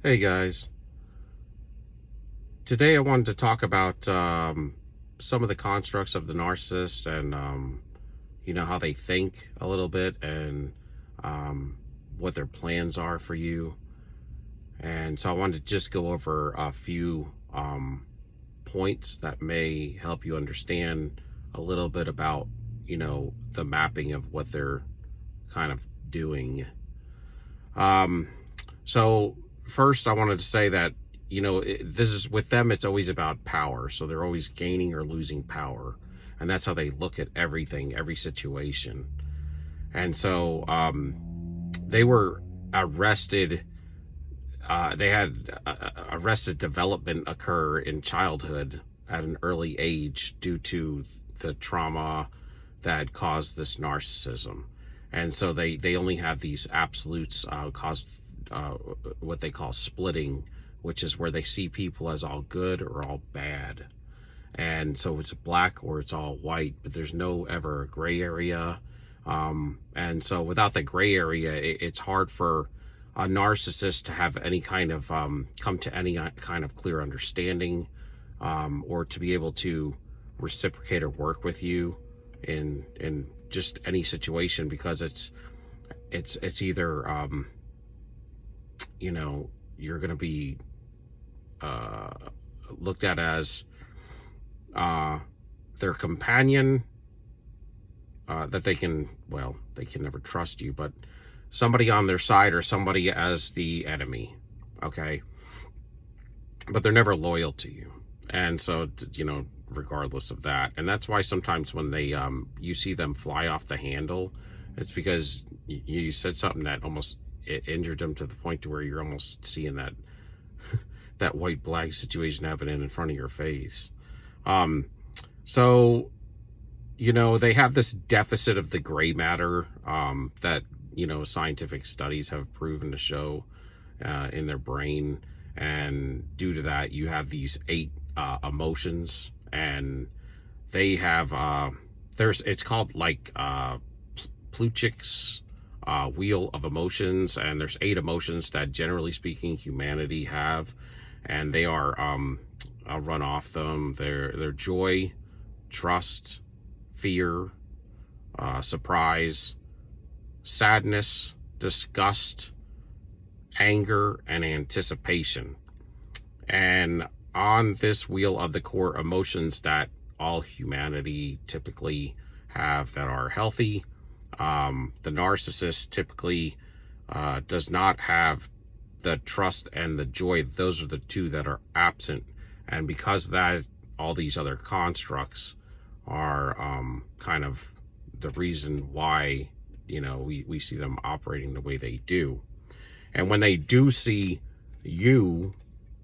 Hey guys, today I wanted to talk about some of the constructs of the narcissist and how they think a little bit and what their plans are for you. And so I wanted to just go over a few points that may help you understand a little bit about the mapping of what they're kind of doing. Um, so first, I wanted to say that this is with them. It's always about power. So they're always gaining or losing power, and that's how they look at everything, every situation. And so they were arrested. They had arrested development occur in childhood at an early age due to the trauma that caused this narcissism. And so they only have these absolutes caused what they call splitting, which is where they see people as all good or all bad. And so it's black or it's all white, but there's no ever gray area. And so without the gray area, it's hard for a narcissist to have any kind of come to any kind of clear understanding, or to be able to reciprocate or work with you in just any situation, because it's either you're going to be looked at as their companion, that they can never trust you, but somebody on their side, or somebody as the enemy. Okay, but they're never loyal to you. And so regardless of that, and that's why sometimes when they you see them fly off the handle, it's because you said something that almost it injured them to the point to where you're almost seeing that that white black situation happening in front of your face. So they have this deficit of the gray matter, that scientific studies have proven to show in their brain. And due to that, you have these 8 emotions, and they have it's called like Plutchik's wheel of emotions, and there's 8 emotions that, generally speaking, humanity have, and they are I'll run off them. They're joy, trust, fear, surprise, sadness, disgust, anger, and anticipation. And on this wheel of the core emotions that all humanity typically have that are healthy, the narcissist typically does not have the trust and the joy. Those are the 2 that are absent. And because of that, all these other constructs are kind of the reason why we see them operating the way they do. And when they do see you,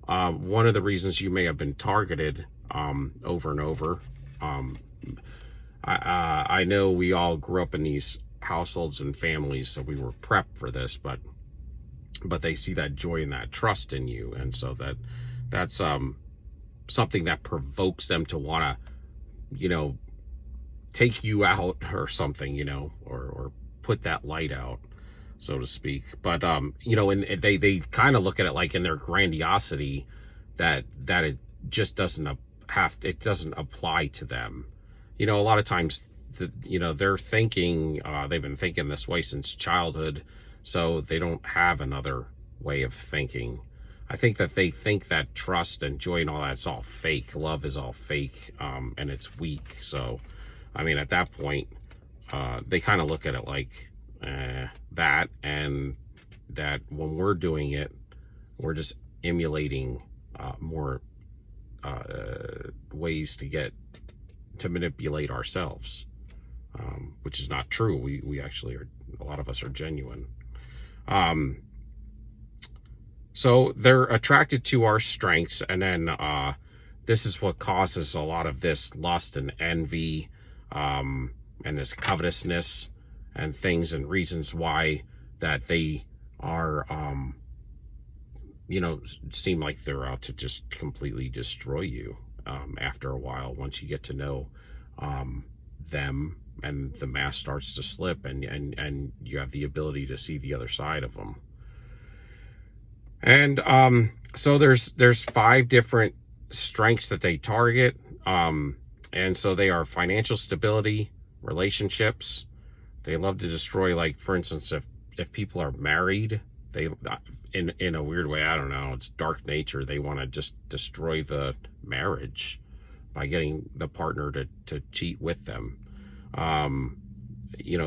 one of the reasons you may have been targeted over and over, I know we all grew up in these households and families, so we were prepped for this, but they see that joy and that trust in you, and so that's something that provokes them to want to take you out or something, or put that light out, so to speak. But and they kind of look at it like in their grandiosity that it just doesn't apply to them. A lot of times they're thinking, they've been thinking this way since childhood, so they don't have another way of thinking. I think that they think that trust and joy and all that's all fake. Love is all fake, and it's weak. So I mean, at that point, they kind of look at it like that, and that when we're doing it, we're just emulating more ways to manipulate ourselves, which is not true. We actually are, a lot of us are genuine. So they're attracted to our strengths, and then this is what causes a lot of this lust and envy, and this covetousness and things, and reasons why that they are seem like they're out to just completely destroy you after a while, once you get to know them, and the mask starts to slip, and you have the ability to see the other side of them. And so there's 5 different strengths that they target. And so they are financial stability, relationships. They love to destroy, like, for instance, if people are married, they, in a weird way, I don't know, it's dark nature, they want to just destroy the marriage by getting the partner to cheat with them. Um,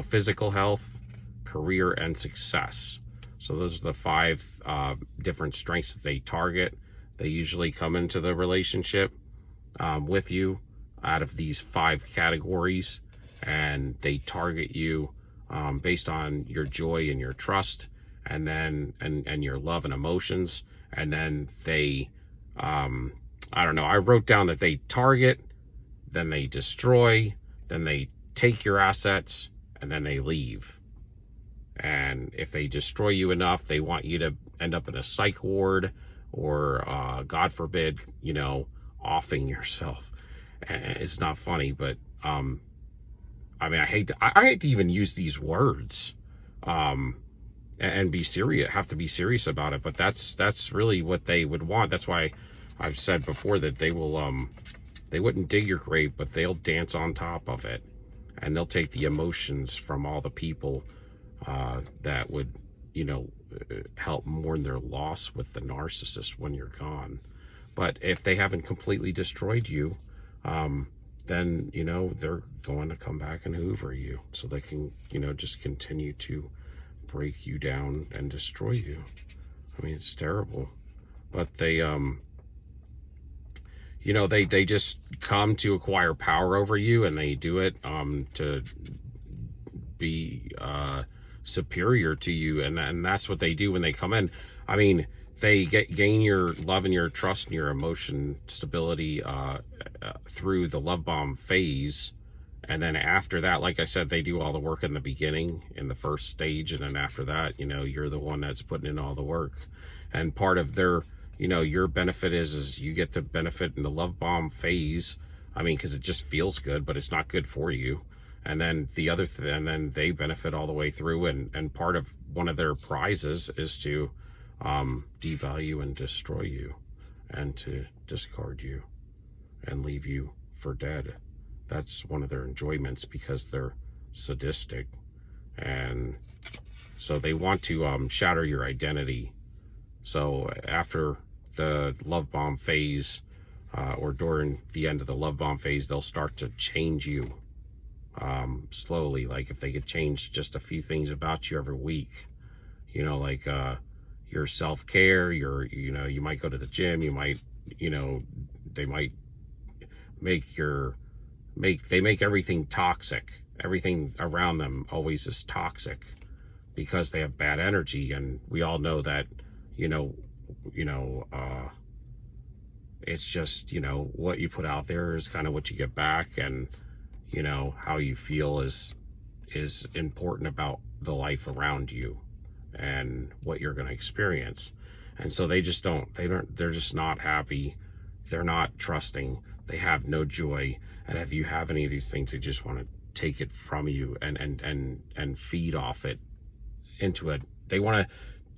Physical health, career, and success. So those are the 5 different strengths that they target. They usually come into the relationship with you out of these 5 categories, and they target you based on your joy and your trust, and then and your love and emotions. And then they, I don't know, I wrote down that they target, then they destroy, then they take your assets, and then they leave. And if they destroy you enough, they want you to end up in a psych ward, or God forbid, offing yourself. And it's not funny, but I mean, I hate to even use these words, and be serious, have to be serious about it. But that's really what they would want. That's why I've said before that they wouldn't dig your grave, but they'll dance on top of it, and they'll take the emotions from all the people that would, help mourn their loss with the narcissist when you're gone. But if they haven't completely destroyed you, then, they're going to come back and hoover you, so they can, just continue to break you down and destroy you. I mean, it's terrible. But they, they just come to acquire power over you, and they do it to be superior to you, and that's what they do when they come in. I mean, they gain your love and your trust and your emotion stability through the love bomb phase. And then after that, like I said, they do all the work in the beginning, in the first stage. And then after that, you're the one that's putting in all the work. And part of their, your benefit is you get to benefit in the love bomb phase. I mean, because it just feels good, but it's not good for you. And then and then they benefit all the way through. And part of one of their prizes is to devalue and destroy you, and to discard you and leave you for dead. That's one of their enjoyments, because they're sadistic. And so they want to shatter your identity. So after the love bomb phase, or during the end of the love bomb phase, they'll start to change you slowly. Like, if they could change just a few things about you every week, like your self-care, you might go to the gym, you might, they might make everything toxic. Everything around them always is toxic, because they have bad energy. And we all know that, it's just, what you put out there is kind of what you get back. And, how you feel is important about the life around you and what you're going to experience. And so they're just not happy. They're not trusting. They have no joy. And if you have any of these things, they just want to take it from you and feed off it into they want to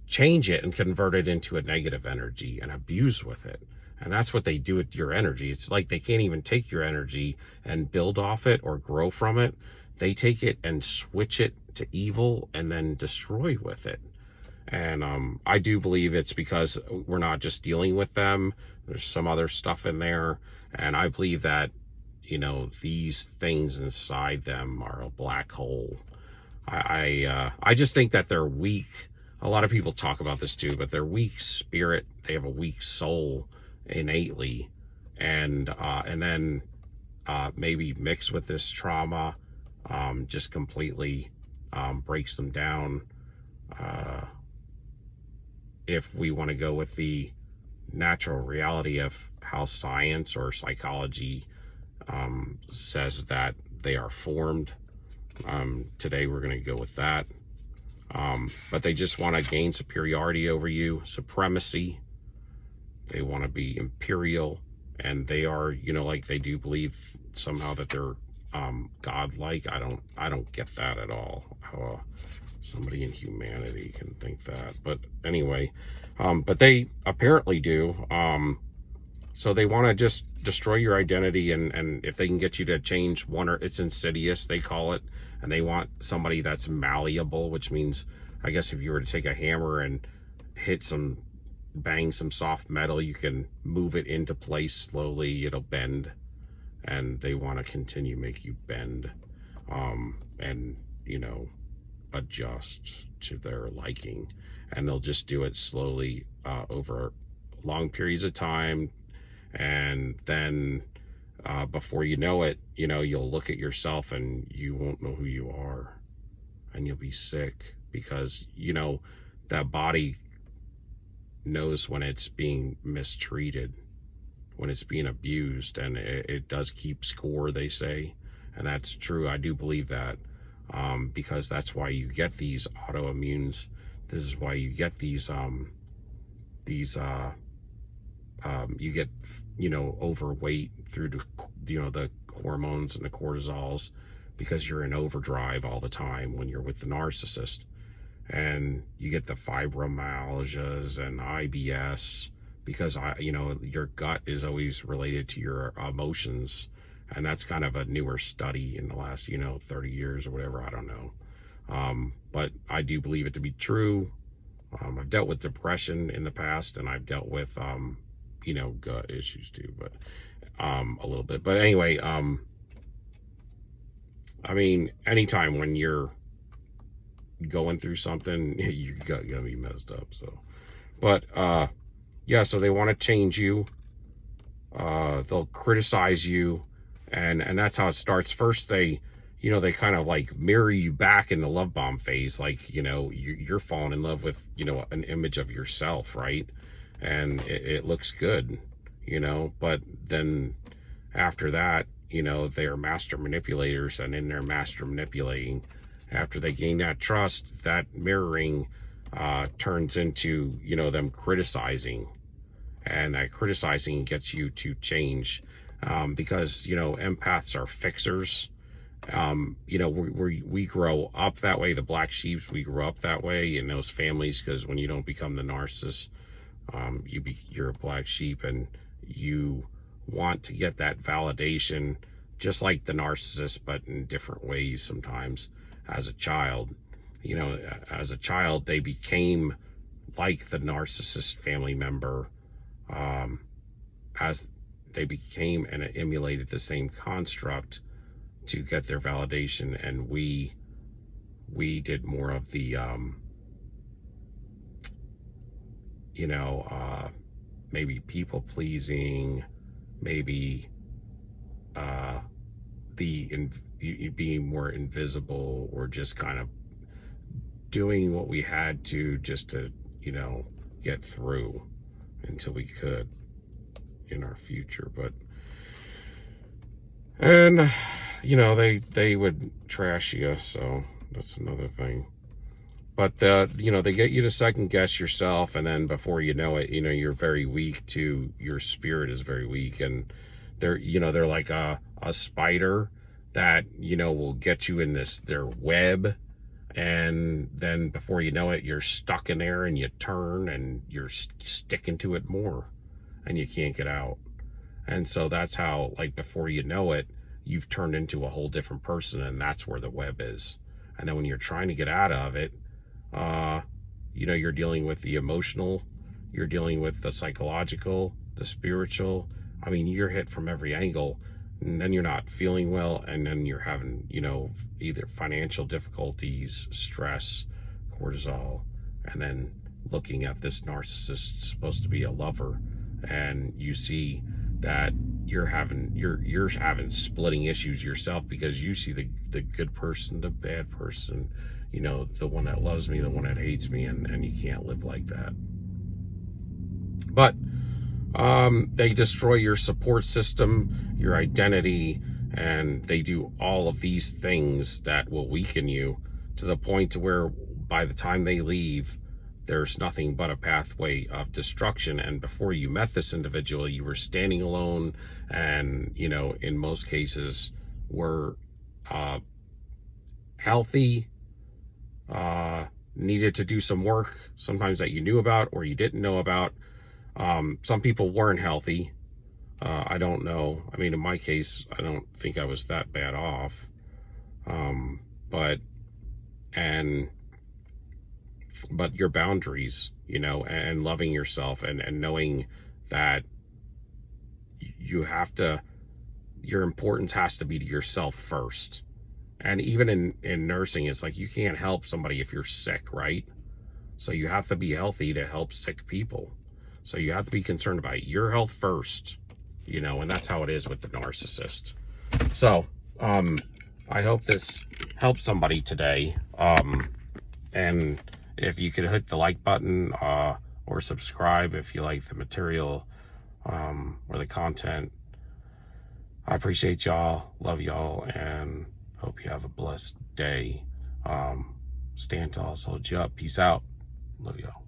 change it and convert it into a negative energy and abuse with it. And that's what they do with your energy. It's like they can't even take your energy and build off it or grow from it. They take it and switch it to evil and then destroy with it. And I do believe it's because we're not just dealing with them. There's some other stuff in there. And I believe that, these things inside them are a black hole. I just think that they're weak. A lot of people talk about this too, but they're weak spirit. They have a weak soul innately. And then maybe mixed with this trauma, just completely breaks them down. If we want to go with the natural reality of how science or psychology says that they are formed, today we're going to go with that. But they just want to gain superiority over you, supremacy. They want to be imperial, and they are, like, they do believe somehow that they're godlike. I don't get that at all. Somebody in humanity can think that. But anyway, but they apparently do. So they want to just destroy your identity, and if they can get you to change one, or it's insidious, they call it, and they want somebody that's malleable, which means, I guess if you were to take a hammer and bang some soft metal, you can move it into place slowly, it'll bend, and they want to continue make you bend, and, you know, adjust to their liking, and they'll just do it slowly over long periods of time. And then before you know it, you know, you'll look at yourself and you won't know who you are, and you'll be sick, because, you know, that body knows when it's being mistreated, when it's being abused, and it does keep score, they say. And that's true. I do believe that, because that's why you get these autoimmunes. This is why you get these you get, you know, overweight through the, you know, the hormones and the cortisols, because you're in overdrive all the time when you're with the narcissist. And you get the fibromyalgias and IBS, because you know, your gut is always related to your emotions, and that's kind of a newer study in the last, you know, 30 years or whatever, I don't know, but I do believe it to be true. I've dealt with depression in the past, and I've dealt with you know, gut issues too, but a little bit. But anyway, I mean, anytime when you're going through something, you're gonna be messed up. So, but yeah, so they want to change you. They'll criticize you, and that's how it starts. First, they, you know, they kind of like mirror you back in the love bomb phase, like, you know, you're falling in love with, you know, an image of yourself, right? And it looks good, you know, but then after that, you know, they are master manipulators, and in their master manipulating, after they gain that trust, that mirroring turns into, you know, them criticizing, and that criticizing gets you to change, because, you know, empaths are fixers. You know, we grow up that way. The black sheeps, we grew up that way in those families, because when you don't become the narcissist, you're a black sheep, and you want to get that validation, just like the narcissist, but in different ways sometimes. As a child, you know, as a child, they became like the narcissist family member, as they became and emulated the same construct to get their validation. And we did more of the you know, maybe people pleasing, maybe being more invisible, or just kind of doing what we had to just to, you know, get through until we could in our future. But, and, you know, they would trash you, so that's another thing. But you know, they get you to second guess yourself, and then before you know it, you know, you're very weak too. Your spirit is very weak, and they're, you know, they're like a spider that, you know, will get you in their web, and then before you know it, you're stuck in there, and you turn and you're sticking to it more, and you can't get out. And so that's how, like, before you know it, you've turned into a whole different person, and that's where the web is. And then when you're trying to get out of it, you know, you're dealing with the emotional, you're dealing with the psychological, the spiritual. I mean, you're hit from every angle, and then you're not feeling well, and then you're having, you know, either financial difficulties, stress, cortisol, and then looking at this narcissist supposed to be a lover, and you see that you're having splitting issues yourself, because you see the good person, the bad person, you know, the one that loves me, the one that hates me, and you can't live like that. But they destroy your support system, your identity, and they do all of these things that will weaken you to the point to where by the time they leave, there's nothing but a pathway of destruction. And before you met this individual, you were standing alone, and, you know, in most cases were healthy, needed to do some work, sometimes that you knew about or you didn't know about. Some people weren't healthy. I don't know. I mean, in my case, I don't think I was that bad off. But, and, but your boundaries, you know, and loving yourself, and knowing that you have to, your importance has to be to yourself first. And even in nursing, it's like you can't help somebody if you're sick, right? So you have to be healthy to help sick people. So you have to be concerned about your health first, you know, and that's how it is with the narcissist. So, I hope this helps somebody today. And if you could hit the like button, or subscribe if you like the material, or the content. I appreciate y'all, love y'all, and hope you have a blessed day. Stand tall, soldier up. Peace out. Love y'all.